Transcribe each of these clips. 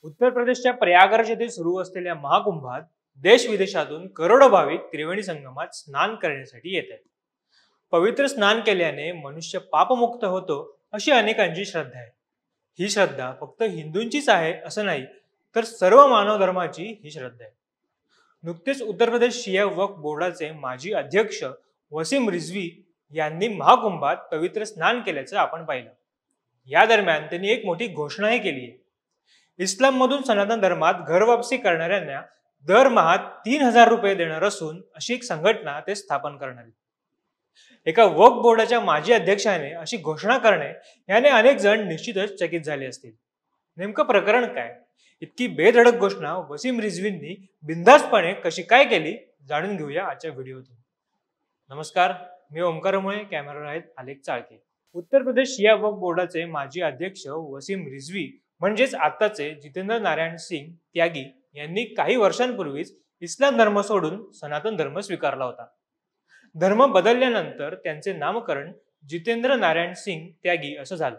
उत्तर प्रदेशच्या प्रयागराज येथे सुरू असलेल्या महाकुंभात देश विदेशातून करोडो भाविक त्रिवेणी संगमात स्नान करण्यासाठी येत आहेत। पवित्र स्नान केल्याने मनुष्य पापमुक्त होतो अशी अनेकांची श्रद्धा आहे। ही श्रद्धा फक्त हिंदूंचीच आहे असं नाही, तर सर्व मानव धर्माची ही श्रद्धा आहे। नुकतेच उत्तर प्रदेश शिया वक्फ बोर्डाचे माजी अध्यक्ष वसीम रिझवी यांनी महाकुंभात पवित्र स्नान केल्याचं आपण पाहिलं। या दरम्यान त्यांनी एक मोठी घोषणाही केली आहे। इस्लाम मधून सनातन धर्मात घर वापसी करणाऱ्यांना दरमहा 3000 रुपये देणार असून अशी एक संघटना ते स्थापन करणार आहेत। एका वक्फ बोर्डाच्या माजी अध्यक्षाने अशी घोषणा करणे याने अनेक जण निश्चितच चकित झाले असतील। नेमकं प्रकरण काय? इतकी बेधडक घोषणा वसीम रिझवींनी बिनधास्तपणे कशी काय केली, जाणून घेऊया आजच्या व्हिडिओतून। नमस्कार, मी ओमकार मुळे, कॅमेरावर आहेत आलेख चाळके। उत्तर प्रदेश शिया वक्फ बोर्डाचे माजी अध्यक्ष वसीम रिझवी म्हणजेच आताचे जितेंद्र नारायण सिंग त्यागी यांनी काही वर्षांपूर्वीच इस्लाम धर्म सोडून सनातन धर्म स्वीकारला होता। धर्म बदलल्यानंतर त्यांचे नामकरण जितेंद्र नारायण सिंग त्यागी असं झालं।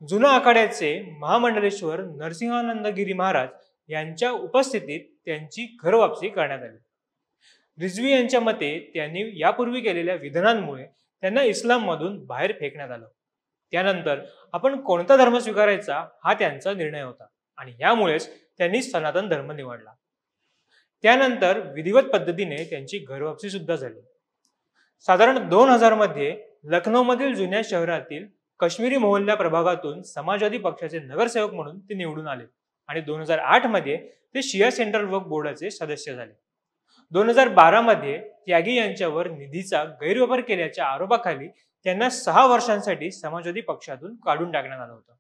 जुना आखाड्याचे महामंडलेश्वर नरसिंहानंदगिरी महाराज यांच्या उपस्थितीत त्यांची घर वापसी करण्यात आली। रिझवी यांच्या मते त्यांनी यापूर्वी केलेल्या विधानांमुळे त्यांना इस्लाम मधून बाहेर फेकण्यात आलं। त्यानंतर आपण कोणता धर्म स्वीकारायचा हा त्यांचा निर्णय होता आणि यामुळेच त्यांनी सनातन धर्म निवडला। त्यानंतर विधिवत पद्धतीने त्यांची घरवापसी सुद्धा झाली। साधारण 2000 मध्ये लखनौ मधील जुन्या शहरातील काश्मीरी मोहल्ला प्रभागातून समाजवादी पक्षाचे नगरसेवक म्हणून ते निवडून आले आणि 2008 मध्ये ते शिया सेंट्रल वक्फ बोर्डाचे सदस्य झाले। 2012 मध्ये त्यागी यांच्यावर निधीचा गैरवापर केल्याच्या आरोपाखाली त्यांना 6 वर्षांसाठी समाजवादी पक्षातून काढून टाकण्यात आलं होतं।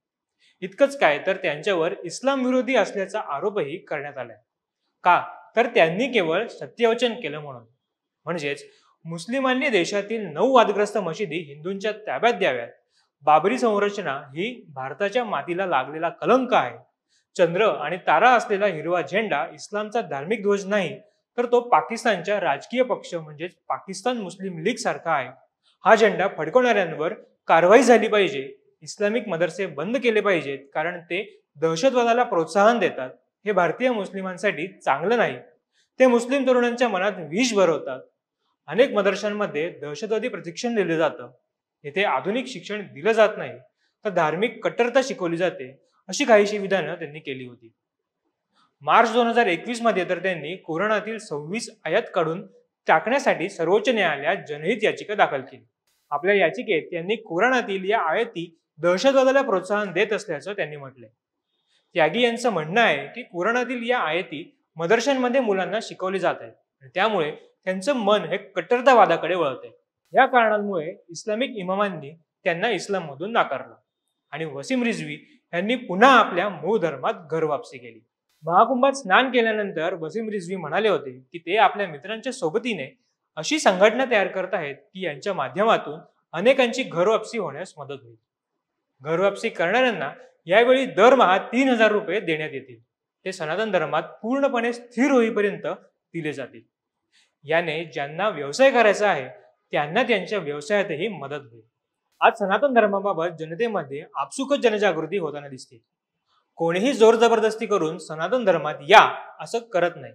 इतकंच काय, तर त्यांच्यावर इस्लाम विरोधी असल्याचा आरोपही करण्यात आलाय। का? तर त्यांनी केवळ सत्यवचन केलं म्हणून। म्हणजेच मुस्लिमांनी देशातील 9 वादग्रस्त मशिदी हिंदूंच्या ताब्यात द्याव्यात। बाबरी संरचना ही भारताच्या मातीला लागलेला कलंक आहे। चंद्र आणि तारा असलेला हिरवा झेंडा इस्लामचा धार्मिक ध्वज नाही, तर तो पाकिस्तानच्या राजकीय पक्ष म्हणजेच पाकिस्तान मुस्लिम लीग सारखा आहे। हा झेंडा फडकवणाऱ्यांवर कारवाई झाली पाहिजे। इस्लामिक मदरसे बंद केले पाहिजेत, कारण ते दहशतवादाला प्रोत्साहन देतात। हे भारतीय मुस्लिमांसाठी चांगलं नाही। ते मुस्लिम तरुणांच्या मनात विष भरवतात। अनेक मदरशांमध्ये दहशतवादी प्रशिक्षण दिले जातं। येथे आधुनिक शिक्षण दिलं जात नाही, तर धार्मिक कट्टरता शिकवली जाते। अशी काहीशी विधानं त्यांनी केली होती। मार्च 2021 मध्ये तर त्यांनी कुराणातील 26 आयत काढून टाकण्यासाठी सर्वोच्च न्यायालयात जनहित याचिका दाखल केली। आपल्या याचिकेत त्यांनी कुराणातील या आयती दहशतवादाला प्रोत्साहन देत असल्याचं त्यांनी म्हटलंय। त्यागी यांचं म्हणणं आहे की कुराणातील या आयती मदरशांमध्ये मुलांना शिकवले जात आहेत, त्यामुळे त्यांचं मन हे कट्टरतावादाकडे वळत आहे। या कारणांमुळे इस्लामिक इमामांनी त्यांना इस्लाम मधून नाकारलं आणि वसीम रिझवी यांनी पुन्हा आपल्या मूळ धर्मात घर वापसी केली। महाकुंभात स्नान केल्यानंतर वसीम रिझवी म्हणाले होते की ते आपल्या मित्रांच्या सोबतीने अशी संघटना तयार करत आहेत की यांच्या माध्यमातून अनेकांची घरवापसी होण्यास मदत होईल। घरवापसी करणाऱ्यांना यावेळी दरमहा 3000 रुपये देण्यात येतील। ते सनातन धर्मात पूर्णपणे स्थिर होईपर्यंत दिले जातील। याने ज्यांना व्यवसाय करायचा आहे त्यांना त्यांच्या व्यवसायातही मदत होईल। आज सनातन धर्माबाबत जनतेमध्ये आपसुकच जनजागृती होताना दिसते। कोणीही जोर जबरदस्ती करून सनातन धर्मात या असं करत नाही।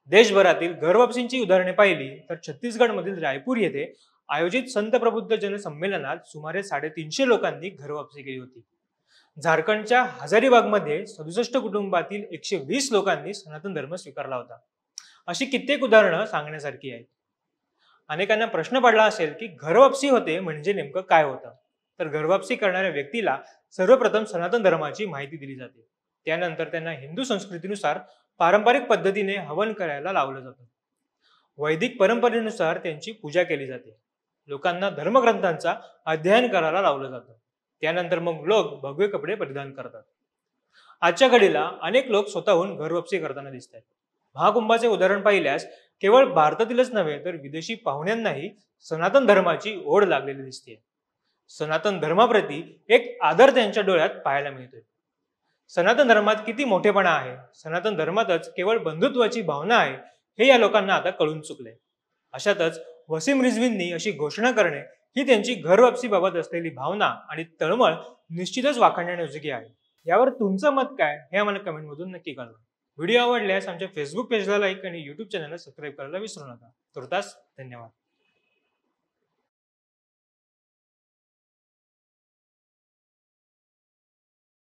देशभरातील घरवापसींची उदाहरणे पाहिली तर छत्तीसगड मधील रायपूर येथे आयोजित संत प्रबुद्ध जन संमेलनात सुमारे 350 लोकांनी घरवापसी केली होती। झारखंडच्या हजारीबागमध्ये 67 कुटुंबातील 120 लोकांनी सनातन धर्म स्वीकारला होता। अशी कित्येक उदाहरणं सांगण्यासारखी आहेत। अनेकांना प्रश्न पडला असेल की घरवापसी होते म्हणजे नेमकं काय होतं? तर घरवापसी करणाऱ्या व्यक्तीला सर्वप्रथम सनातन धर्माची माहिती दिली जाते। त्यानंतर त्यांना हिंदू संस्कृतीनुसार पारंपरिक पद्धतीने हवन करायला लावलं जातं। वैदिक परंपरेनुसार त्यांची पूजा केली जाते। लोकांना धर्मग्रंथांचा अध्ययन करायला लावलं जातं। त्यानंतर मग लोक भगवे कपडे परिधान करतात। आजच्या घडीला अनेक लोक स्वतःहून घरवापसी करताना दिसत आहेत। महाकुंभाचे उदाहरण पाहिल्यास केवळ भारतातीलच नव्हे तर विदेशी पाहुण्यांनाही सनातन धर्माची ओढ लागलेली दिसते। सनातन धर्माप्रती एक आदर त्यांच्या डोळ्यात पाहायला मिळतोय। सनातन धर्मात किती मोठेपणा आहे, सनातन धर्मातच केवळ बंधुत्वाची भावना आहे हे या लोकांना आता कळून चुकले। अशातच वसीम रिझवींनी अशी घोषणा करणे ही त्यांची घरवापसीबाबत असलेली भावना आणि तळमळ निश्चितच वाखाणण्याजोगी आहे। यावर तुमचं मत काय हे आम्हाला कमेंटमधून नक्की कळवा. व्हिडिओ आवडल्यास आमच्या फेसबुक पेजला लाईक आणि युट्यूब चॅनलला सबस्क्राईब करायला विसरू नका. तुर्तास धन्यवाद.